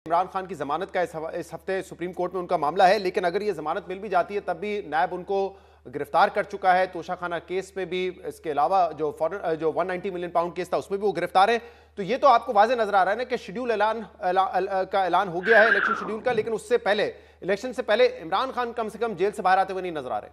इमरान खान की जमानत का इस हफ्ते सुप्रीम कोर्ट में उनका मामला है, लेकिन अगर ये जमानत मिल भी जाती है तब भी नैब उनको गिरफ्तार कर चुका है। तोशाखाना केस में भी, इसके अलावा जो 190 मिलियन पाउंड केस था उसमें भी वो गिरफ्तार है। तो ये तो आपको वाज़े नजर आ रहा है ना कि शेड्यूल का ऐलान हो गया है इलेक्शन शेड्यूल का, लेकिन उससे पहले, इलेक्शन से पहले इमरान खान कम से कम जेल से बाहर आते हुए नहीं नजर आ रहे।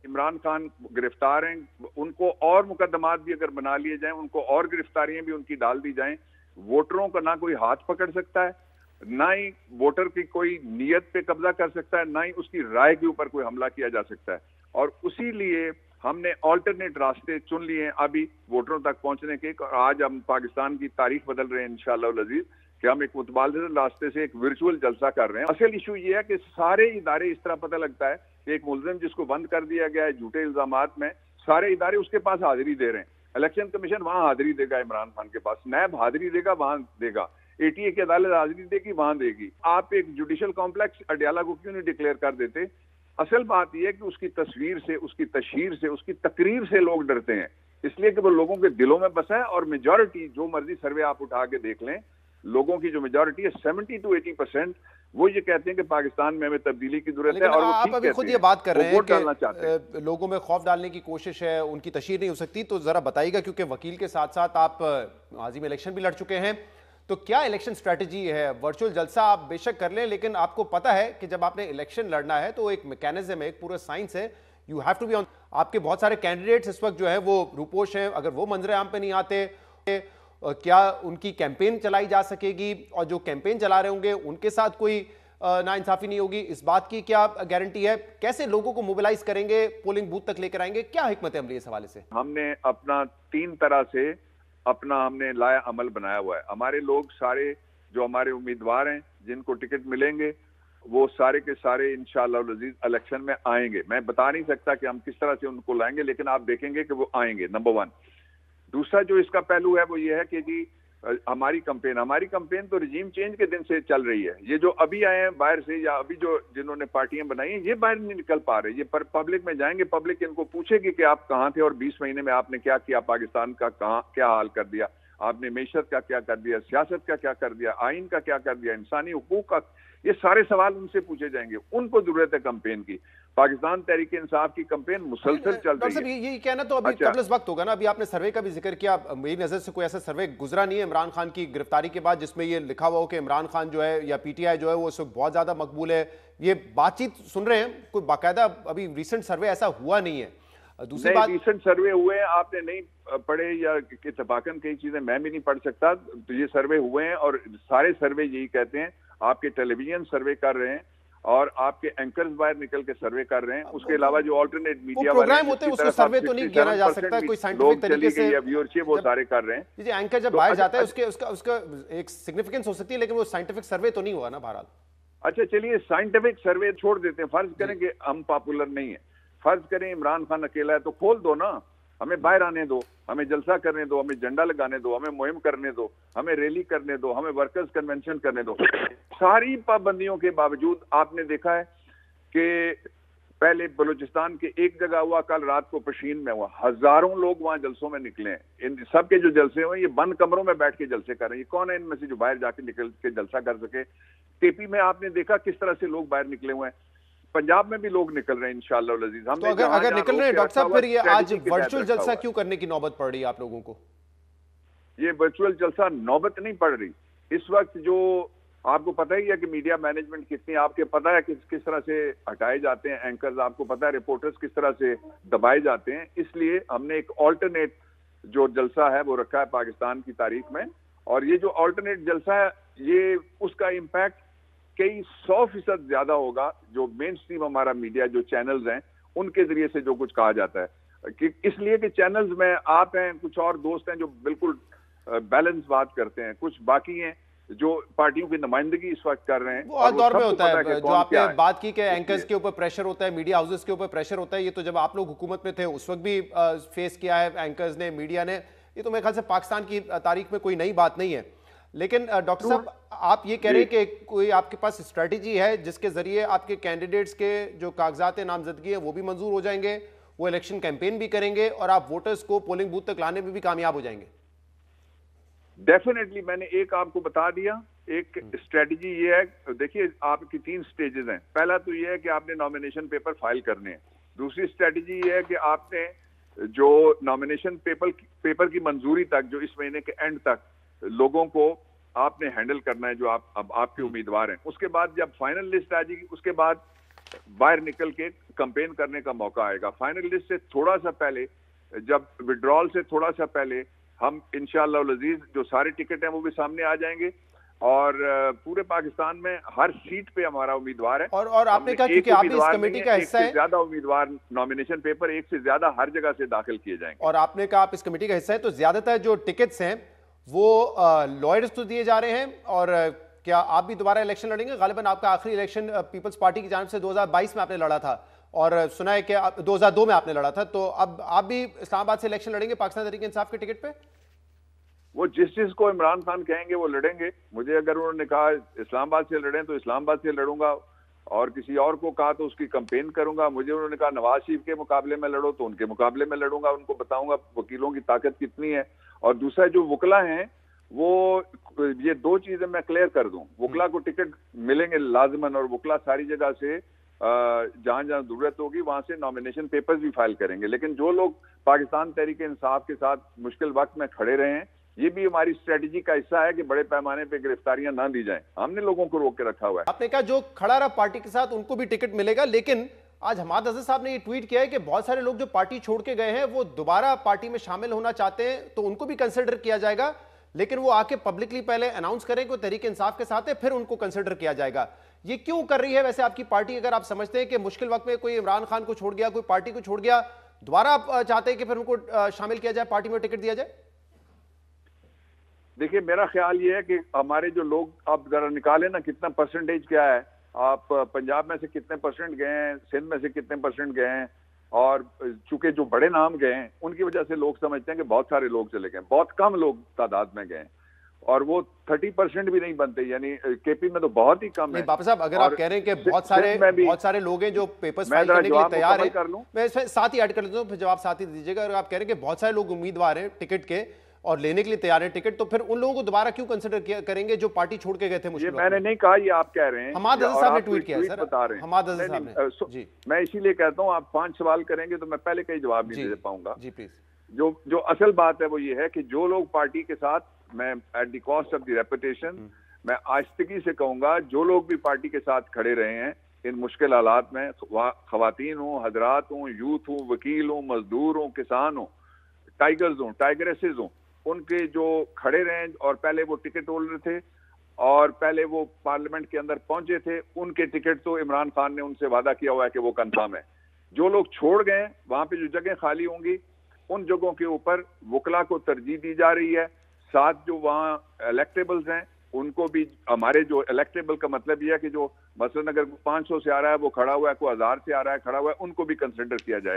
इमरान खान गिरफ्तार हैं, उनको और मुकदमात भी अगर बना लिए जाएं, उनको और गिरफ्तारियां भी उनकी डाल दी जाएं, वोटरों का ना कोई हाथ पकड़ सकता है, ना ही वोटर की कोई नीयत पे कब्जा कर सकता है, ना ही उसकी राय के ऊपर कोई हमला किया जा सकता है। और उसी लिए हमने ऑल्टरनेट रास्ते चुन लिए हैं अभी वोटरों तक पहुंचने के। आज हम पाकिस्तान की तारीख बदल रहे हैं इंशाअल्लाह अज़ीज कि हम एक मुतबादिल रास्ते से एक वर्चुअल जलसा कर रहे हैं। असल इशू ये है कि सारे इदारे, इस तरह पता लगता है कि एक मुलजिम जिसको बंद कर दिया गया है झूठे इल्जामात में, सारे इदारे उसके पास हाजिरी दे रहे हैं। इलेक्शन कमीशन वहां हाजिरी देगा इमरान खान के पास, नैब हाजिरी देगा वहां देगा, एटीए की अदालत हाजिरी देगी वहां देगी। आप एक जुडिशल कॉम्प्लेक्स अडयाला को क्यों नहीं डिक्लेयर कर देते? असल बात यह है कि उसकी तस्वीर से, उसकी तशहीर से, उसकी तकरीर से लोग डरते हैं, इसलिए कि वो लोगों के दिलों में बसा है। और मेजॉरिटी, जो मर्जी सर्वे आप उठा के देख लें, लोगों की जो मेजॉरिटी है 70 से 80%, वो ये कहते हैं कि पाकिस्तान में हमें तब्दीली की जरूरत है। और वो आप अभी खुद ये बात कर रहे हैं कि लोगों में खौफ डालने की कोशिश है, उनकी तशहीर नहीं हो सकती। तो जरा बताइएगा, क्योंकि वकील के साथ साथ आप माजी में इलेक्शन भी लड़ चुके हैं, तो क्या इलेक्शन स्ट्रेटजी है? वर्चुअल जलसा आप बेशक कर लें, लेकिन आपको पता है कि जब आपने इलेक्शन लड़ना है तो एक मैकेनिज्म है, एक पूरा साइंस है, you have to be on. आपके बहुत सारे कैंडिडेट्स इस वक्त जो है वो रूपोश हैं, अगर वो मंजरे आम पे नहीं आते, क्या उनकी कैंपेन चलाई जा सकेगी? और जो कैंपेन चला रहे होंगे उनके साथ कोई नाइंसाफी नहीं होगी, इस बात की क्या गारंटी है? कैसे लोगों को मोबिलाइज करेंगे, पोलिंग बूथ तक लेकर आएंगे? क्या हिकमत अमली इस हवाले से? हमने अपना 3 तरह से अपना हमने लाया अमल बनाया हुआ है। हमारे लोग सारे जो हमारे उम्मीदवार हैं, जिनको टिकट मिलेंगे, वो सारे के सारे इंशाअल्लाह अज़ीज इलेक्शन में आएंगे। मैं बता नहीं सकता कि हम किस तरह से उनको लाएंगे, लेकिन आप देखेंगे कि वो आएंगे, नंबर 1। दूसरा जो इसका पहलू है वो ये है कि जी हमारी कंपेन तो रिजीम चेंज के दिन से चल रही है। ये जो अभी आए हैं बाहर से, या अभी जो जिन्होंने पार्टियां बनाई हैं, ये बाहर नहीं निकल पा रहे। ये पब्लिक में जाएंगे, पब्लिक इनको पूछेगी कि आप कहां थे और 20 महीने में आपने क्या किया, पाकिस्तान का क्या हाल कर दिया आपने, मैशत का क्या कर दिया, सियासत का क्या कर दिया, आइन का क्या कर दिया, इंसानी हुकूक का। ये सारे सवाल उनसे पूछे जाएंगे। उनको जरूरत है कंपेन की। पाकिस्तान तहरीक इंसाफ की कंपेन मुसलसल चल रही है। ये कहना तो अभी कबल वक्त होगा ना। अभी आपने सर्वे का भी जिक्र किया, मेरी नजर से कोई ऐसा सर्वे गुजरा नहीं है इमरान खान की गिरफ्तारी के बाद जिसमें ये लिखा हुआ हो कि इमरान खान जो है या पीटीआई जो है वो इस वक्त बहुत ज्यादा मकबूल है। ये बातचीत सुन रहे हैं, कोई बाकायदा अभी रिसेंट सर्वे ऐसा हुआ नहीं है। दूसरी बात, रिसेंट सर्वे हुए हैं, आपने नहीं पढ़े या इत्तफाकन कई चीजें मैं भी नहीं पढ़ सकता, तो ये सर्वे हुए हैं और सारे सर्वे यही कहते हैं। आपके टेलीविजन सर्वे कर रहे हैं और आपके एंकर्स बाहर निकल के सर्वे कर रहे हैं। उसके अलावा जो ऑल्टरनेट मीडिया प्रोग्राम होते हैं उसको सर्वे तो नहीं गिना जा सकता कोई साइंटिफिक तरीके से। व्यूअरशिप वो सारे कर रहे हैं। जी, एंकर जब बाहर जाता है उसका एक सिग्निफिकेंस हो सकती है, लेकिन वो साइंटिफिक सर्वे तो नहीं हुआ ना बहरहाल। अच्छा चलिए, साइंटिफिक सर्वे छोड़ देते हैं। फर्ज करें कि हम पॉपुलर नहीं है, फर्ज करें इमरान खान अकेला है, तो खोल दो ना, हमें बाहर आने दो, हमें जलसा करने दो, हमें झंडा लगाने दो, हमें मुहिम करने दो, हमें रैली करने दो, हमें वर्कर्स कन्वेंशन करने दो। सारी पाबंदियों के बावजूद आपने देखा है कि पहले बलूचिस्तान के एक जगह हुआ, कल रात को पशीन में हुआ, हजारों लोग वहां जलसों में निकले हैं। इन सबके जो जलसे हुए, ये बंद कमरों में बैठ के जलसे कर रहे हैं। ये कौन है इनमें से जो बाहर जाके निकल के जलसा कर सके? केपी में आपने देखा किस तरह से लोग बाहर निकले हुए हैं। पंजाब में भी लोग निकल रहे हैं इंशाअल्लाह अज़ीज। तो अगर निकल रहे हैं डॉक्टर साहब, फिर ये आज वर्चुअल जलसा क्यों करने की नौबत पड़ रही है आप लोगों को? ये वर्चुअल जलसा नौबत नहीं पड़ रही। इस वक्त जो आपको पता ही है कि मीडिया मैनेजमेंट कितनी, आपके पता है किस तरह से हटाए जाते हैं एंकर्स, आपको पता है रिपोर्टर्स किस तरह से दबाए जाते हैं। इसलिए हमने एक ऑल्टरनेट जो जलसा है वो रखा है पाकिस्तान की तारीख में। और ये जो ऑल्टरनेट जलसा है, ये उसका इम्पैक्ट कई 100% ज्यादा होगा जो मेन स्ट्रीम हमारा मीडिया, जो चैनल्स हैं, उनके जरिए से जो कुछ कहा जाता है। कि इसलिए कि चैनल्स में आप हैं, कुछ और दोस्त हैं जो बिल्कुल बैलेंस बात करते हैं, कुछ बाकी हैं जो पार्टियों की नुमाइंदगी इस वक्त कर रहे हैं। वो हर दौर में होता है। जो आपने बात की कि एंकर्स के ऊपर प्रेशर होता है, मीडिया हाउसेस के ऊपर प्रेशर होता है, ये तो जब आप लोग हुकूमत में थे उस वक्त भी फेस किया है एंकर्स ने, मीडिया ने। ये तो मेरे ख्याल से पाकिस्तान की तारीख में कोई नई बात नहीं है। लेकिन डॉक्टर साहब, आप ये कह रहे हैं कि कोई आपके पास स्ट्रेटजी है जिसके जरिए आपके कैंडिडेट्स के जो कागजात नामजदगी है वो भी मंजूर हो जाएंगे, वो इलेक्शन कैंपेन भी करेंगे और आप वोटर्स को पोलिंग बूथ तक लाने में भी कामयाब हो जाएंगे? डेफिनेटली। मैंने एक आपको बता दिया, एक स्ट्रेटजी ये है, देखिए आपकी 3 स्टेजेस हैं। पहला तो ये है कि आपने नॉमिनेशन पेपर फाइल करने हैं। दूसरी स्ट्रेटजी ये है कि आपने जो नॉमिनेशन पेपर की मंजूरी तक, जो इस महीने के एंड तक लोगों को आपने हैंडल करना है, जो अब आपके उम्मीदवार हैं। उसके बाद जब फाइनल लिस्ट आ जाएगी, उसके बाद बाहर निकल के कैंपेन करने का मौका आएगा। फाइनल लिस्ट से थोड़ा सा पहले, जब विड्रॉल से थोड़ा सा पहले, हम इंशाअल्लाह अज़ीज जो सारे टिकट हैं वो भी सामने आ जाएंगे और पूरे पाकिस्तान में हर सीट पे हमारा उम्मीदवार है। और आपने कहा क्योंकि आप भी इस कमेटी का हिस्सा है, ज्यादा उम्मीदवार नॉमिनेशन पेपर एक से ज्यादा हर जगह से दाखिल किए जाएंगे। और आपने कहा आप इस कमेटी का हिस्सा है, तो ज्यादातर जो टिकट्स हैं वो लॉयर्स तो दिए जा रहे हैं। और क्या आप भी दोबारा इलेक्शन लड़ेंगे? गालिबन आपका आखिरी इलेक्शन पीपल्स पार्टी की जानिब से 2022 में आपने लड़ा था और सुना है कि 2002 में आपने लड़ा था, तो अब आप भी इस्लामाबाद से इलेक्शन लड़ेंगे पाकिस्तान तहरीक इंसाफ के टिकट पे? वो जिस चीज को इमरान खान कहेंगे वो लड़ेंगे। मुझे अगर उन्होंने कहा इस्लामाबाद से लड़ें तो इस्लामाबाद से लड़ूंगा, और किसी और को कहा तो उसकी कैंपेन करूंगा। मुझे उन्होंने कहा नवाज शरीफ के मुकाबले में लड़ो तो उनके मुकाबले में लड़ूंगा, उनको बताऊंगा वकीलों की ताकत कितनी है। और दूसरा जो वकला हैं वो, ये 2 चीजें मैं क्लियर कर दूं, वकला को टिकट मिलेंगे लाजमन, और वकला सारी जगह से जहां जहां जरूरत होगी वहां से नॉमिनेशन पेपर्स भी फाइल करेंगे। लेकिन जो लोग पाकिस्तान तहरीक इंसाफ के साथ मुश्किल वक्त में खड़े रहे हैं, ये भी हमारी स्ट्रेटजी का हिस्सा है कि बड़े पैमाने पे गिरफ्तारियां ना दी जाएं। हमने लोगों को रोक के रखा हुआ है। आपने कहा जो खड़ा रहा पार्टी के साथ उनको भी टिकट मिलेगा, लेकिन आज हमाद अज़हर साहब ने ये ट्वीट किया है कि बहुत सारे लोग जो पार्टी छोड़ के गए हैं वो दोबारा पार्टी में शामिल होना चाहते हैं, तो उनको भी कंसिडर किया जाएगा, लेकिन वो आके पब्लिकली पहले अनाउंस करें कि तहरीक इंसाफ के साथ है, फिर उनको कंसिडर किया जाएगा। ये क्यों कर रही है वैसे आपकी पार्टी? अगर आप समझते हैं कि मुश्किल वक्त में कोई इमरान खान को छोड़ गया, कोई पार्टी को छोड़ गया, दोबारा आप चाहते हैं कि फिर उनको शामिल किया जाए, पार्टी में टिकट दिया जाए? देखिए, मेरा ख्याल ये है कि हमारे जो लोग, आप जरा निकालें ना कितना परसेंटेज क्या है, आप पंजाब में से कितने परसेंट गए हैं, सिंध में से कितने परसेंट गए हैं, और चूंकि जो बड़े नाम गए हैं उनकी वजह से लोग समझते हैं कि बहुत सारे लोग चले गए। बहुत कम लोग तादाद में गए और वो 30% भी नहीं बनते, यानी केपी में तो बहुत ही कम है। बाबा साहब, अगर आप कह रहे हैं कि बहुत सारे लोग हैं जो पेपर्स फाइल करने के लिए तैयार हैं, मैं इसमें साथ ही ऐड कर लेता हूं, फिर जवाब साथ ही दीजिएगा। अगर आप कह रहे हैं कि बहुत सारे लोग उम्मीदवार हैं टिकट के और लेने के लिए तैयार है टिकट, तो फिर उन लोगों को दोबारा क्यों कंसिडर करेंगे जो पार्टी छोड़ के गए थे? मुश्किल मैंने नहीं कहा, ये आप कह रहे हैं। हमाद अज़हर साहब ने ट्वीट किया सर, बता रहे हैं हमाद अज़हर साहब ने। जी, मैं इसीलिए कहता हूं आप 5 सवाल करेंगे तो मैं पहले कई जवाब नहीं दे पाऊंगा। जी प्लीज। जो असल बात है वो ये है कि जो लोग पार्टी के साथ, मैं at the cost of the reputation, मैं आस्तिकी से कहूंगा, जो लोग भी पार्टी के साथ खड़े रहे हैं इन मुश्किल हालात में, खवातीन हो, हजरात हो, यूथ हो, वकील हो, मजदूर हो, किसान हो, टाइगर्स हो, टाइगरेसेस हो, उनके जो खड़े रहे और पहले वो टिकट होल्डर थे और पहले वो पार्लियामेंट के अंदर पहुंचे थे, उनके टिकट तो इमरान खान ने उनसे वादा किया हुआ है कि वो कंफर्म है। जो लोग छोड़ गए, वहां पे जो जगह खाली होंगी उन जगहों के ऊपर वकला को तरजीह दी जा रही है। साथ जो वहाँ इलेक्टेबल्स हैं उनको भी, हमारे जो इलेक्टेबल का मतलब यह है कि जो मसलन अगर 500 से आ रहा है वो खड़ा हुआ है, कोई 1000 से आ रहा है खड़ा हुआ है, उनको भी कंसिडर किया जाएगा।